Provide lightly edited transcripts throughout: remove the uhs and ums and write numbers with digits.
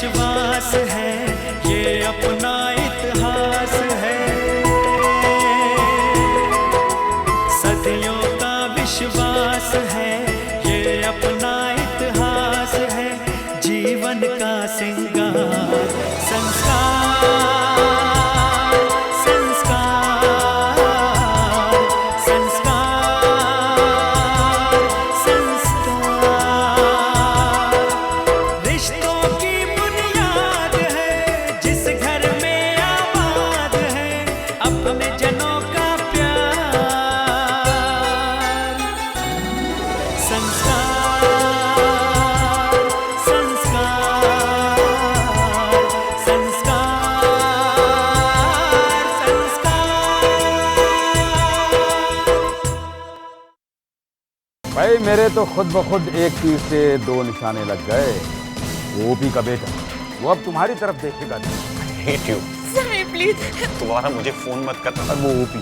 विश्वास है, ये अपना इतिहास है। सदियों का विश्वास है, ये अपना इतिहास है। जीवन का सिंगार संस्कार, संस्कार, संस्कार, संस्कार। रिश्तों की बुनियाद है, जिस घर में आबाद है अपने जनों का प्यार। संस्कार, संस्कार, संस्कार, संस्कार। भाई मेरे तो खुद ब खुद एक तीर से दो निशाने लग गए। वो ओपी का बेटा, वो अब तुम्हारी तरफ देखेगा नहीं। Hate you. समीर प्लीज। दोबारा मुझे फोन मत कर। और वो ओपी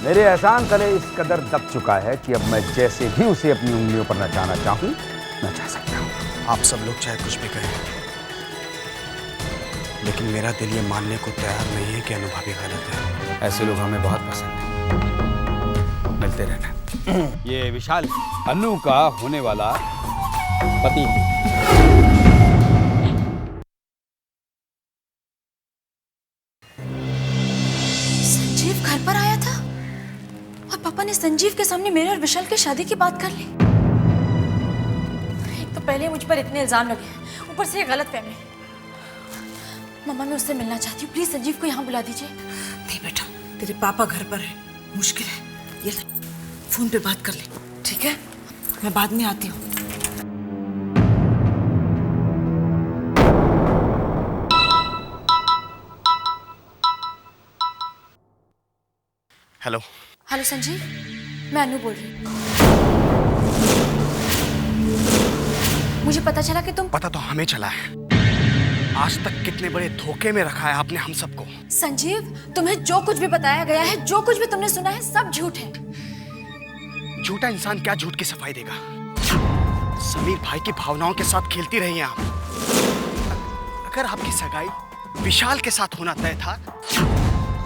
मेरे एहसान तले इस कदर दब चुका है कि अब मैं जैसे भी उसे अपनी उंगलियों पर नचाना चाहूं नचा सकता हूं। आप सब लोग चाहे कुछ भी कहें, लेकिन मेरा दिल ये मानने को तैयार नहीं है कि अनुभवी गलत है। ऐसे लोग हमें बहुत पसंद हैं। मिलते रहना। ये विशाल अनु का होने वाला पति। संजीव घर पर आया था और पापा ने संजीव के सामने मेरे और विशाल की शादी की बात कर ली। एक तो पहले मुझ पर इतने इल्जाम लगे, ऊपर से ये गलत फहमी। मम्मा मैं उससे मिलना चाहती हूँ, प्लीज संजीव को यहाँ बुला दीजिए। नहीं बेटा, तेरे पापा घर पर है, मुश्किल है। ये ले, फोन पे बात कर ले, ठीक है? मैं बाद में आती हूँ। हेलो। हेलो संजीव, मैं अनु बोल रही हूँ। मुझे पता चला कि तुम। पता तो हमें चला है। आज तक कितने बड़े धोखे में रखा है आपने हम सबको। संजीव, तुम्हें जो कुछ भी बताया गया है, जो कुछ भी तुमने सुना है, सब झूठ है। झूठा इंसान क्या झूठ की सफाई देगा? समीर भाई की भावनाओं के साथ खेलती रही हैं आप। अगर आपकी सगाई विशाल के साथ होना तय था,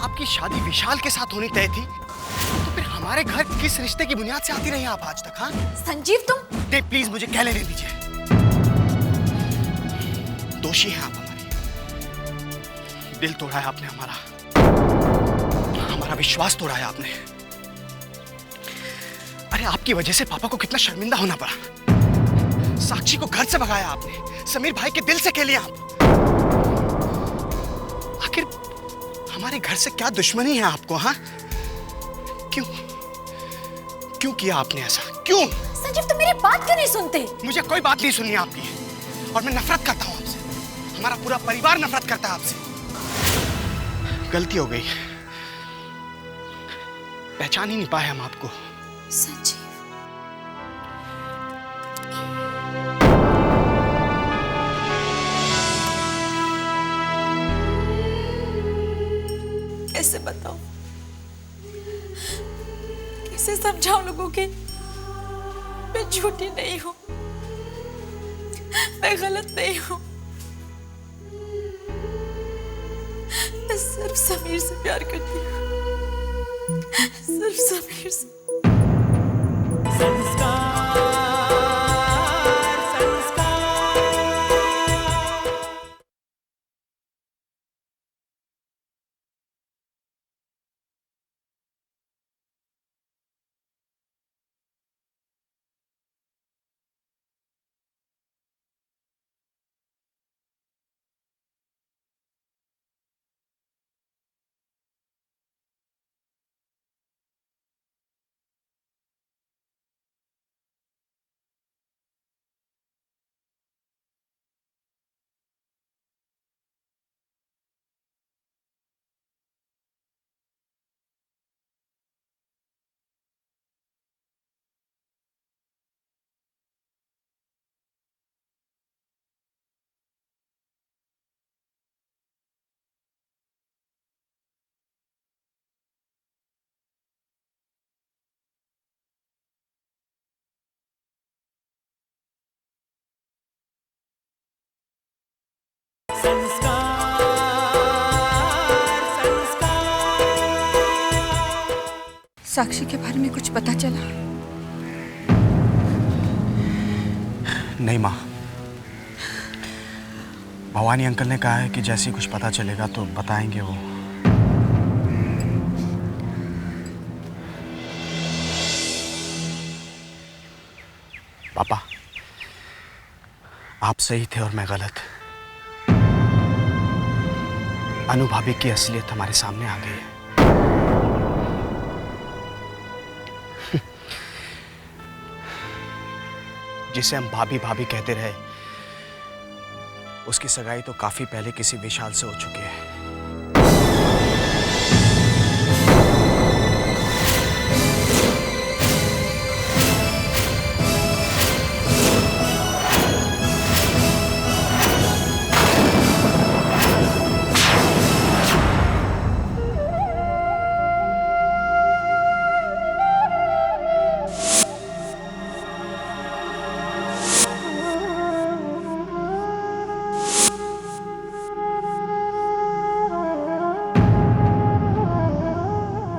आपकी शादी विशाल के साथ होनी तय थी, तो फिर हमारे घर किस रिश्ते की बुनियाद से आती रही आप आज तक? हाँ संजीव तुम। दे प्लीज मुझे कह लेने दीजिए। दोषी हैं आप हमारे। दिल तोड़ा है आपने हमारा विश्वास तोड़ा है आपने। अरे आपकी वजह से पापा को कितना शर्मिंदा होना पड़ा। साक्षी को घर से भगाया आपने, समीर भाई के दिल से खेले आप। आखिर हमारे घर से क्या दुश्मनी है आपको? हाँ क्यों किया आपने ऐसा? क्यों? संजीव तुम मेरी बात क्यों नहीं सुनते? मुझे कोई बात नहीं सुननी आपकी, और मैं नफरत करता हूं आपसे। हमारा पूरा परिवार नफरत करता है आपसे। गलती हो गई, पहचान ही नहीं पाए हम आपको। संजीव कैसे बताऊं, कैसे समझाऊं लोगों के मैं झूठी नहीं हूं, मैं गलत नहीं हूं। मैं सिर्फ समीर से प्यार करती हूं, सिर्फ समीर से। संस्कार संस्कार। साक्षी के बारे में कुछ पता चला? नहीं माँ, भवानी अंकल ने कहा है कि जैसे ही कुछ पता चलेगा तो बताएंगे वो। पापा, आप सही थे और मैं गलत। अनु भाभी की असलियत हमारे सामने आ गई है। जिसे हम भाभी भाभी कहते रहे, उसकी सगाई तो काफी पहले किसी विशाल से हो चुकी है।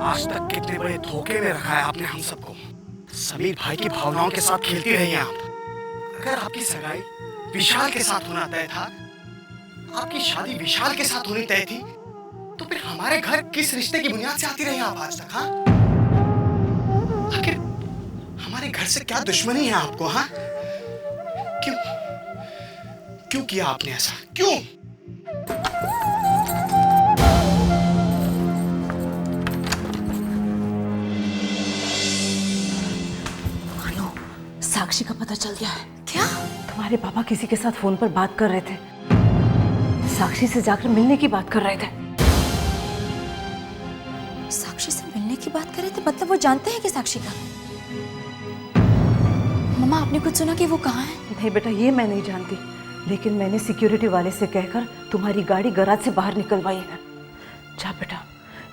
आज तक कितने बड़े धोखे में रखा है आपने हम सबको। समीर भाई की भावनाओं के साथ खेलती रही हैं आप। अगर आपकी सगाई विशाल के साथ होना तय था, आपकी शादी विशाल के साथ होनी तय थी, तो फिर हमारे घर किस रिश्ते की बुनियाद से आती रही आप आज तक? हाँ, आखिर हमारे घर से क्या दुश्मनी है आपको? हाँ, क्यों क्यों किया आपने ऐसा? क्यों? साक्षी का पता चल गया है। क्या? तुम्हारे पापा किसी के साथ फोन पर बात कर रहे थे, साक्षी से जाकर मिलने की बात कर रहे थे। साक्षी से मिलने की बात कर रहे थे? मतलब वो जानते हैं कि साक्षी का? मम्मा, आपने कुछ सुना कि वो कहाँ है? नहीं बेटा, ये मैं नहीं जानती, लेकिन मैंने सिक्योरिटी वाले से कहकर तुम्हारी गाड़ी गैराज से बाहर निकलवाई है। जा बेटा,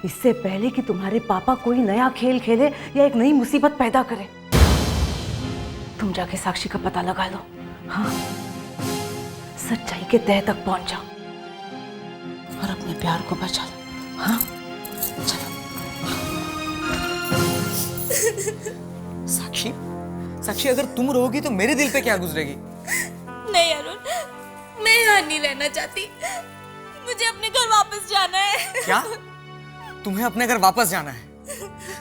इससे पहले कि तुम्हारे पापा कोई नया खेल खेले या एक नई मुसीबत पैदा करे, तुम जाके साक्षी का पता लगा लो। हाँ, सच्चाई के तह तक पहुंच जाओ और अपने प्यार को बचा लो। हाँ, चलो। साक्षी, साक्षी अगर तुम रोगी तो मेरे दिल पे क्या गुजरेगी? नहीं अरुण, मैं यहाँ नहीं रहना चाहती। मुझे अपने घर वापस जाना है। क्या? तुम्हें अपने घर वापस जाना है?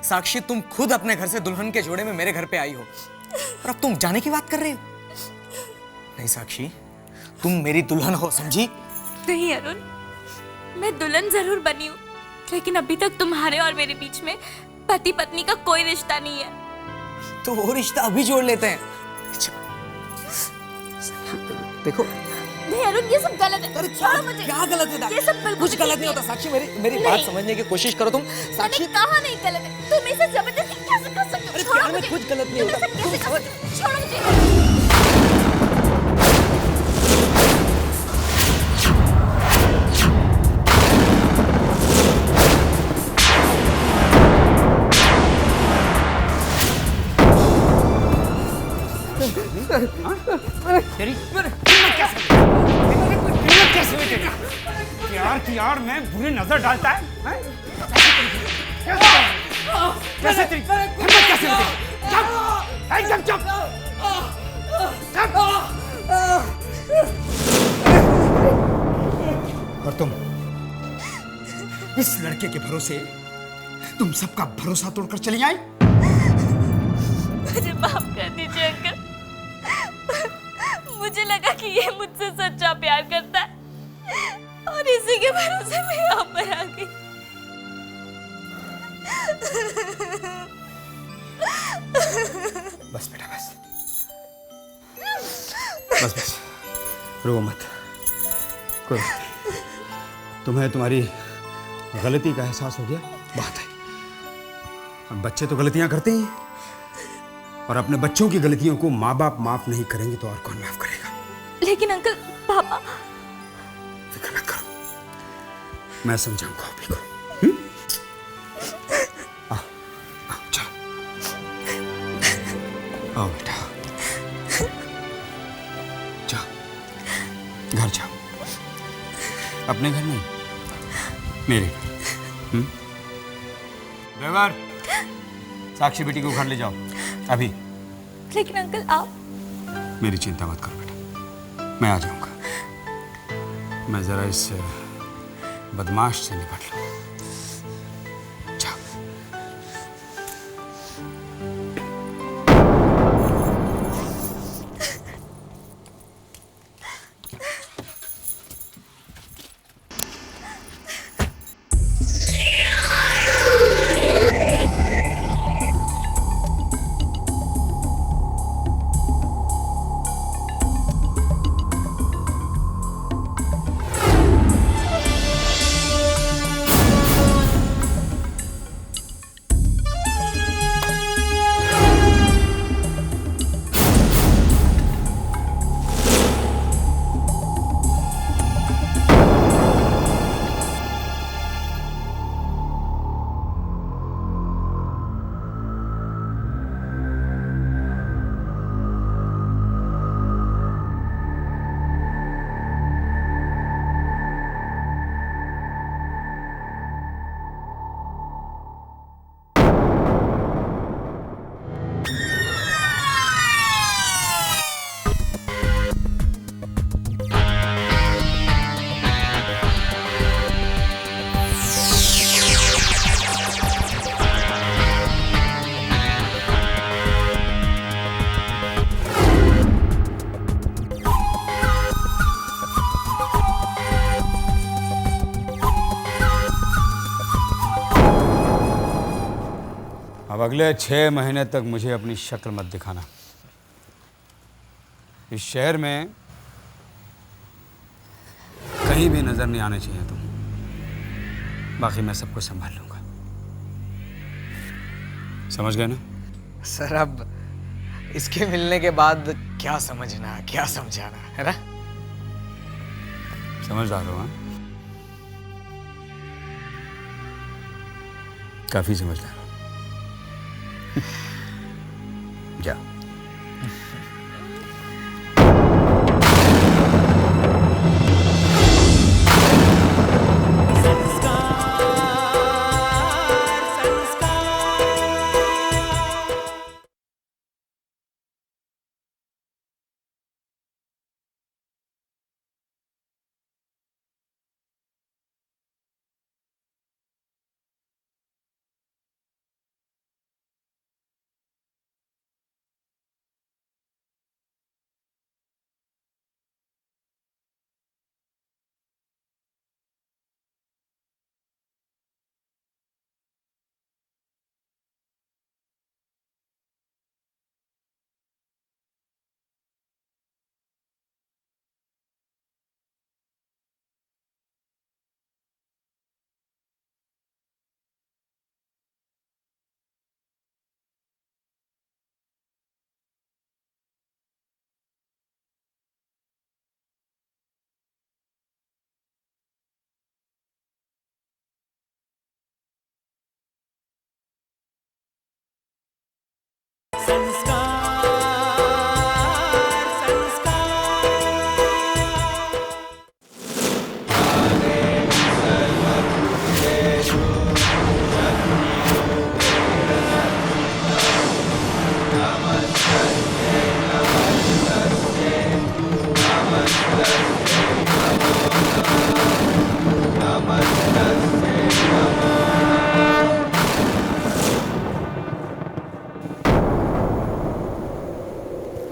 साक्षी, तुम खुद अपने घर से दुल्हन के जोड़े में मेरे घर पे आई हो और अब तुम जाने की बात कर रही हो? नहीं साक्षी, तुम मेरी दुल्हन हो, समझी? नहीं अरुण, मैं दुल्हन जरूर बनी हूँ, लेकिन अभी तक तुम्हारे और मेरे बीच में पति पत्नी का कोई रिश्ता नहीं है। तो वो रिश्ता अभी जोड़ लेते हैं। देखो, नहीं अरुण, ये सब गलत है। छोड़ो मुझे। क्या गलत है? ये सब बिल्कुल कुछ गलत नहीं होता साक्षी, मेरी बात समझने की कोशिश करो तुम। साक्षी, मैंने कहा नहीं गलत है। तुम इसे जबरदस्ती कैसे कर सकते हो? अरे छोड़ो प्यार में मुझे। कुछ गलत नहीं तुम होता। इसे कैसे कर सकते हो? छोड़ो मुझे। यार कि यार मैं बुरी नजर डालता है? कैसे तेरी हिम्मत कैसे होती है? चुप! एकदम चुप! चुप! और तुम इस लड़के के भरोसे तुम सबका भरोसा तोड़कर चली आई? मुझे माफ कर दीजिए अंकल। मुझे लगा कि ये मुझसे सच्चा प्यार करता है और इसी के भरोसे मैं यहाँ पर आ गई। बस बेटा बस बस बस, रो मत। कोई बात नहीं, तुम्हें तुम्हारी गलती का एहसास हो गया, बात है। अब बच्चे तो गलतियां करते ही हैं, और अपने बच्चों की गलतियों को माँ बाप माफ नहीं करेंगे तो और कौन माफ करेगा? लेकिन अंकल, पापा। फिक्र मत करो, मैं समझाऊंगा अभी को। आओ आओ, चलो आओ बेटा, जाओ घर जाओ। अपने घर नहीं, मेरे घर। ड्राइवर, साक्षी बेटी को घर ले जाओ अभी। लेकिन अंकल आप। मेरी चिंता मत करो बेटा, मैं आ जाऊंगा। मैं जरा इस बदमाश से निपट लूं। जाओ। अब अगले 6 महीने तक मुझे अपनी शक्ल मत दिखाना। इस शहर में कहीं भी नजर नहीं आने चाहिए तुम। बाकी मैं सबको संभाल लूंगा। समझ गए ना? सर अब इसके मिलने के बाद क्या समझना क्या समझाना, है ना? समझदार हो? हाँ, काफी समझदार हो। जा।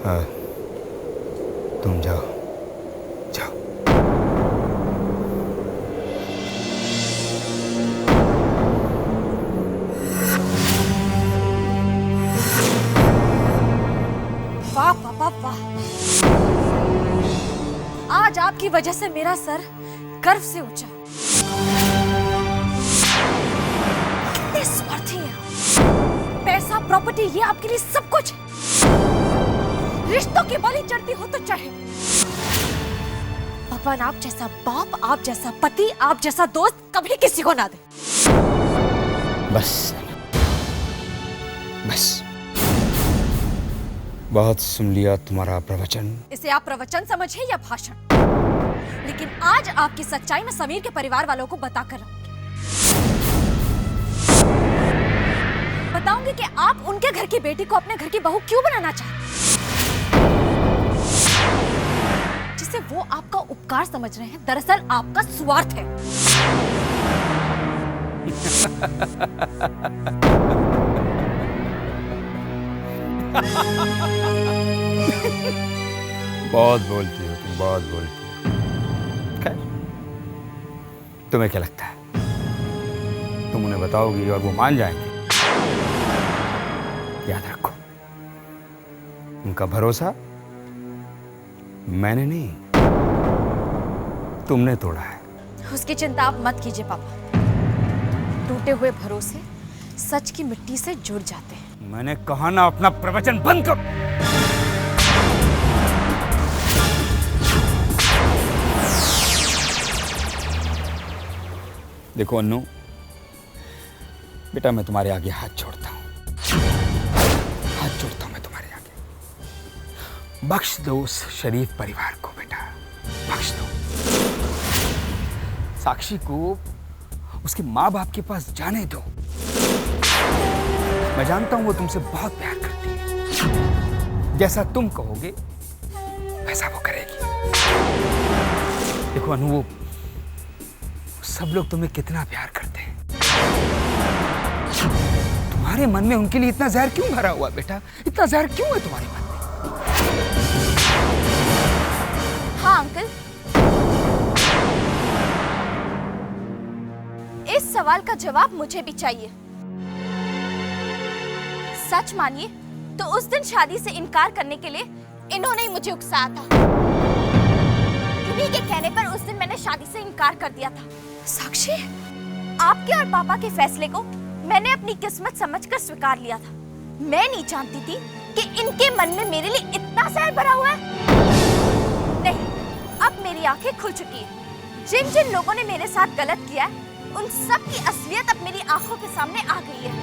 हाँ, तुम जाओ जाओ। वाह पापा वाह, आज आपकी वजह से मेरा सर गर्व से ऊंचा। कितने स्वार्थी हैं आप। पैसा प्रॉपर्टी ये आपके लिए सब कुछ है। रिश्तों की बलि चढ़ती हो तो चाहे। भगवान आप जैसा बाप, आप जैसा पति, आप जैसा दोस्त कभी किसी को ना दे। बस बस, बहुत सुन लिया तुम्हारा प्रवचन। इसे आप प्रवचन समझिए या भाषण। लेकिन आज आपकी सच्चाई मैं समीर के परिवार वालों को बताकर रहूंगी। बताऊंगी कि आप उनके घर की बेटी को अपने घर की बहू क्यों बनाना चाहते, जिसे वो आपका उपकार समझ रहे हैं, दरअसल आपका स्वार्थ है। बहुत बोलती हो तुम, बहुत बोलती हो। खैर, तुम्हें क्या लगता है तुम उन्हें बताओगी और वो मान जाएंगे? याद रखो, उनका भरोसा मैंने नहीं, तुमने तोड़ा है। उसकी चिंता आप मत कीजिए पापा। टूटे हुए भरोसे सच की मिट्टी से जुड़ जाते हैं। मैंने कहा ना, अपना प्रवचन बंद कर। देखो अन्नू बेटा, मैं तुम्हारे आगे हाथ जोड़ता हूं, हाथ जोड़ता हूं मैं तुम्हारे आगे। बख्श दो उस शरीफ परिवार को बेटा, बख्श दो। साक्षी को उसके माँ बाप के पास जाने दो। मैं जानता हूं वो तुमसे बहुत प्यार करती है, जैसा तुम कहोगे वैसा वो करेगी। देखो अनु, वो सब लोग तुम्हें कितना प्यार करते हैं। तुम्हारे मन में उनके लिए इतना जहर क्यों भरा हुआ बेटा? इतना जहर क्यों है तुम्हारे मन में? हाँ अंकल, इस सवाल का जवाब मुझे भी चाहिए। सच मानिए तो उस दिन शादी से इनकार करने के लिए इन्होंने ही मुझे उकसाया था। इन्हीं के कहने पर उस दिन मैंने शादी से इनकार कर दिया था। साक्षी, आपके और पापा के फैसले को मैंने अपनी किस्मत समझकर स्वीकार लिया था। मैं नहीं जानती थी कि इनके मन में मेरे लिए इतना जहर भरा हुआ है। नहीं, अब मेरी आंखें खुल चुकी है। जिन जिन लोगों ने मेरे साथ गलत किया है, उन सब की असलियत अब मेरी आंखों के सामने आ गई है।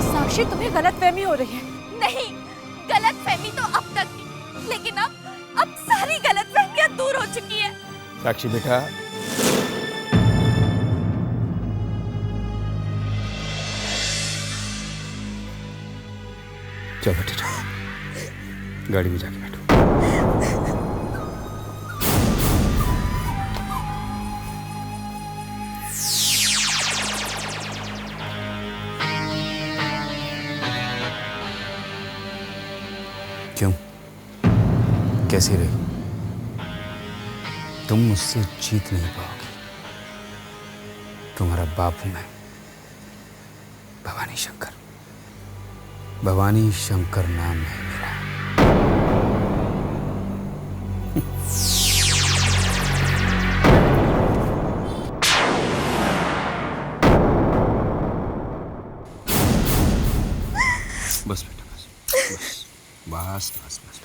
साक्षी, तुम्हें गलतफहमी हो रही है। नहीं, गलतफहमी तो अब तक थी, लेकिन अब सारी गलतफहमियां दूर हो चुकी है। साक्षी बेटा, चलो बेटा, चलो गाड़ी में जाके बैठो। क्यों, कैसी रही? तुम मुझसे जीत नहीं पाओगे। तुम्हारा बाप हूं मैं, भवानी शंकर। भवानी शंकर नाम है मेरा। बस बेटा, बस बस बस बस।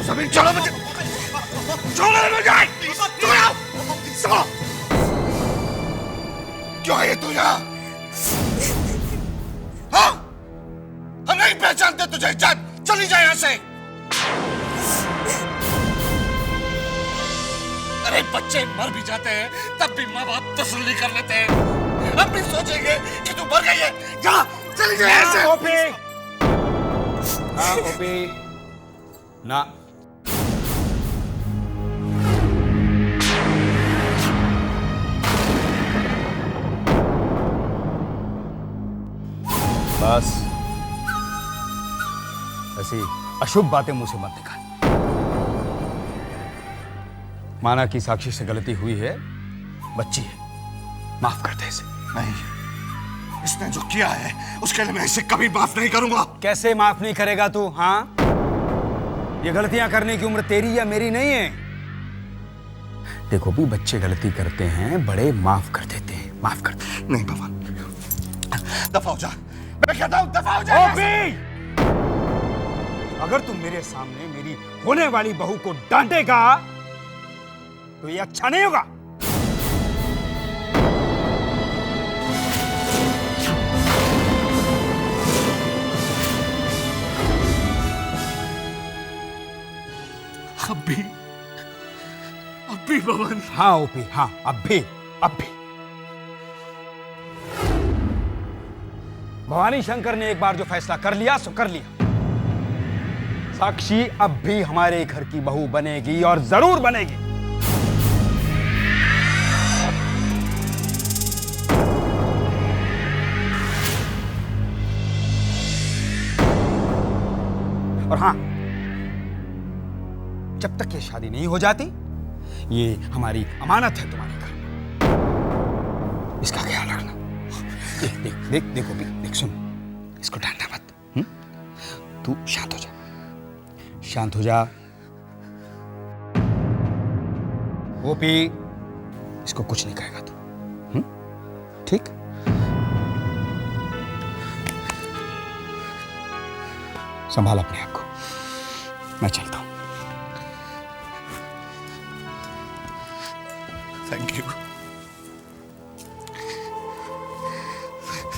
समीर छोड़ो मुझे, छोड़ो मुझे, छोड़ो, छोड़ो। क्यों है तू यहाँ? हाँ? हम नहीं पहचानते तुझे, चली जा यहाँ से। अरे बच्चे मर भी जाते हैं तब भी माँ बाप तसल्ली कर लेते हैं। अब भी सोचेंगे कि तू मर गई है। जा, चली जा यहाँ से। ओपी, हाँ ओपी, ना बस ऐसी अशुभ बातें मुंह से मत निकाल। माना कि साक्षी से गलती हुई है, बच्ची है, माफ कर दे इसे। नहीं, इसने जो किया है उसके लिए मैं इसे कभी माफ नहीं करूंगा। कैसे माफ नहीं करेगा तू? हाँ, ये गलतियां करने की उम्र तेरी या मेरी नहीं है। देखो भी, बच्चे गलती करते हैं, बड़े माफ कर देते हैं, माफ कर दे। नहीं भगवान, दफा हो जा, मैं कहता हूं दफा हो जा। अगर तुम मेरे सामने मेरी होने वाली बहू को डांटेगा तो ये अच्छा नहीं होगा। अब भी भगवान। हाँ ओपी, हाँ अब भी। भवानी शंकर ने एक बार जो फैसला कर लिया सो कर लिया। साक्षी अब भी हमारे घर की बहू बनेगी और जरूर बनेगी। और हाँ, जब तक ये शादी नहीं हो जाती, ये हमारी अमानत है तुम्हारे घर में, इसका ख्याल रखना। देख देख देख देखो भी, देख सुन, इसको डांटना मत। तू शांत हो जा, शांत हो जा। ओपी, इसको कुछ नहीं कहेगा तू, ठीक? संभाल अपने आप को, मैं चलता हूं।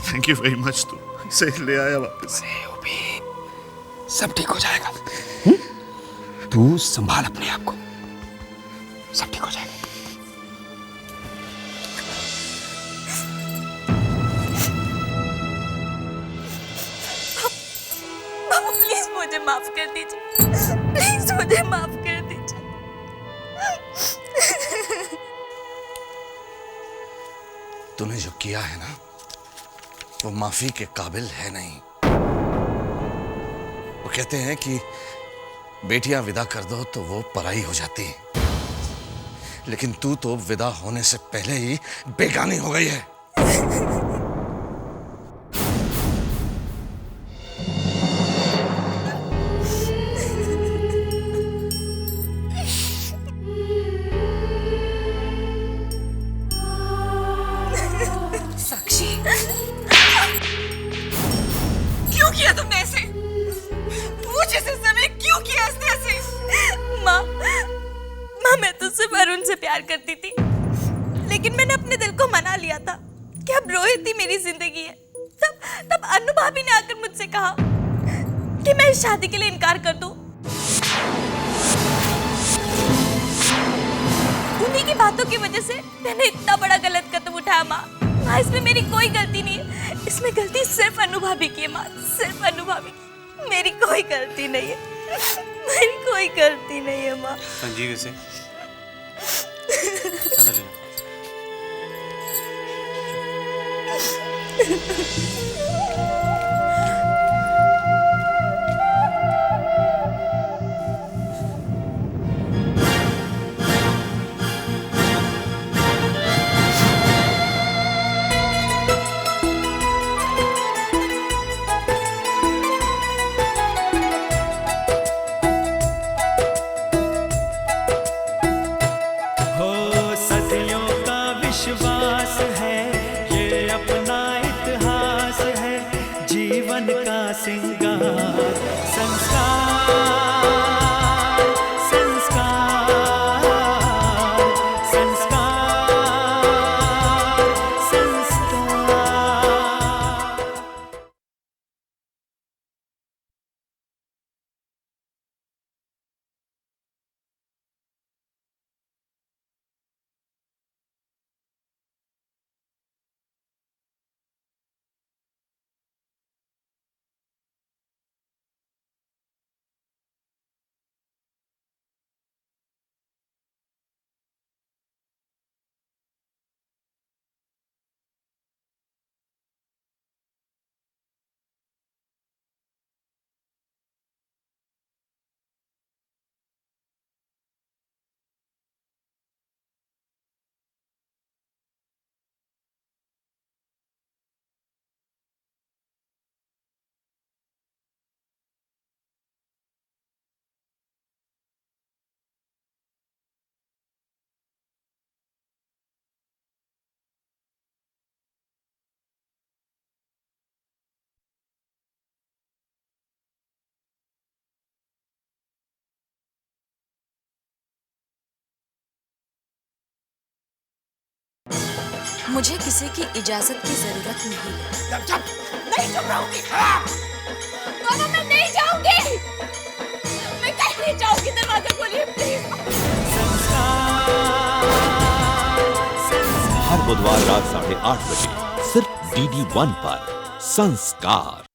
Thank you very much. तू इसे ले आया वापस। सब ठीक हो जाएगा। तू संभाल अपने आप को, सब ठीक हो जाएगा। बाबा प्लीज मुझे माफ कर दीजिए, प्लीज मुझे माफ कर दीजिए। तूने जो किया है ना, वो माफी के काबिल है नहीं। वो कहते हैं कि बेटियां विदा कर दो तो वो पराई हो जाती है, लेकिन तू तो विदा होने से पहले ही बेगानी हो गई है। साक्षी, क्यों किया तुमने ऐसे? मुझे से समय क्यों किया इसने ऐसे? माँ, मैं तो सिर्फ अरुण से प्यार करती थी, लेकिन मैंने अपने दिल को मना लिया था कि अब रोहित ही मेरी जिंदगी है। तब अनु भाभी ने आकर मुझसे कहा कि मैं इस शादी के लिए इनकार कर दूं। उन्हीं की बातों की वजह से मैंने इतना बड़ा गलत कदम उठाया माँ। इसमें मेरी कोई गलती नहीं है, इसमें गलती सिर्फ अनु भाभी की है माँ, सिर्फ अनु भाभी की। मेरी कोई गलती नहीं है, मेरी कोई गलती नहीं है माँ। संजीव इसे अंदर ले। का सिंगार। संस्कार संस्कार संस्कार संस्कार। मुझे किसी की इजाजत की जरूरत नहीं। नहीं चुप रहूंगी। मामा मैं नहीं जाऊंगी। मैं कहीं नहीं जाऊंगी। दरवाजा खोलिए प्लीज। हर बुधवार रात 8:30 बजे सिर्फ DD1 पर संस्कार।